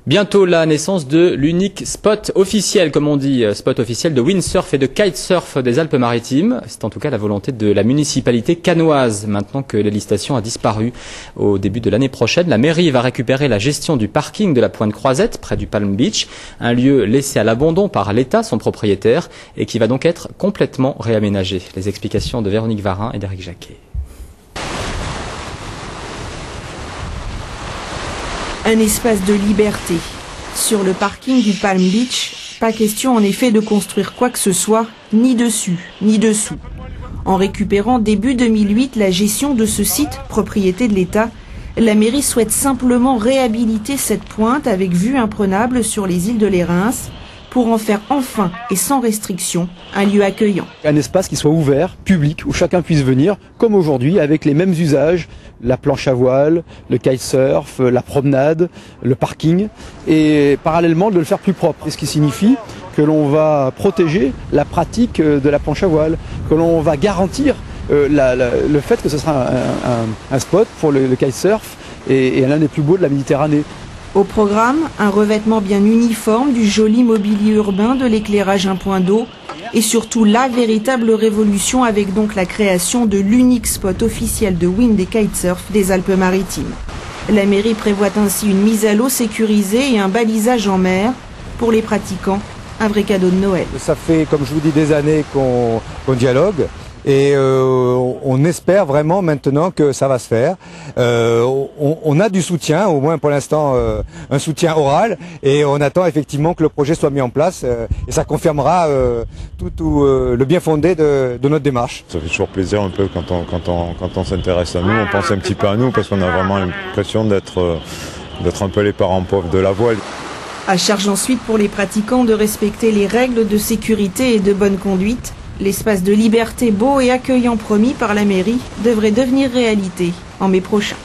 Bientôt la naissance de l'unique spot officiel, comme on dit, spot officiel de windsurf et de kitesurf des Alpes-Maritimes. C'est en tout cas la volonté de la municipalité cannoise. Maintenant que l'hélitation a disparu au début de l'année prochaine, la mairie va récupérer la gestion du parking de la Pointe Croisette, près du Palm Beach, un lieu laissé à l'abandon par l'État, son propriétaire, et qui va donc être complètement réaménagé. Les explications de Véronique Varin et d'Éric Jacquet. Un espace de liberté. Sur le parking du Palm Beach, pas question en effet de construire quoi que ce soit, ni dessus, ni dessous. En récupérant début 2008 la gestion de ce site, propriété de l'État, la mairie souhaite simplement réhabiliter cette pointe avec vue imprenable sur les îles de Lérins pour en faire enfin et sans restriction un lieu accueillant. Un espace qui soit ouvert, public, où chacun puisse venir, comme aujourd'hui, avec les mêmes usages, la planche à voile, le kitesurf, la promenade, le parking, et parallèlement de le faire plus propre. Ce qui signifie que l'on va protéger la pratique de la planche à voile, que l'on va garantir le fait que ce sera un spot pour le kitesurf et l'un des plus beaux de la Méditerranée. Au programme, un revêtement bien uniforme du joli mobilier urbain, de l'éclairage, un point d'eau et surtout la véritable révolution avec donc la création de l'unique spot officiel de wind et kitesurf des Alpes-Maritimes. La mairie prévoit ainsi une mise à l'eau sécurisée et un balisage en mer. Pour les pratiquants, un vrai cadeau de Noël. Ça fait, comme je vous dis, des années qu'on dialogue. Et on espère vraiment maintenant que ça va se faire. On a du soutien, au moins pour l'instant un soutien oral, et on attend effectivement que le projet soit mis en place et ça confirmera tout le bien fondé de notre démarche. Ça fait toujours plaisir un peu quand on s'intéresse à nous, on pense un petit peu à nous parce qu'on a vraiment l'impression d'être un peu les parents pauvres de la voile. À charge ensuite pour les pratiquants de respecter les règles de sécurité et de bonne conduite. L'espace de liberté beau et accueillant promis par la mairie devrait devenir réalité en mai prochain.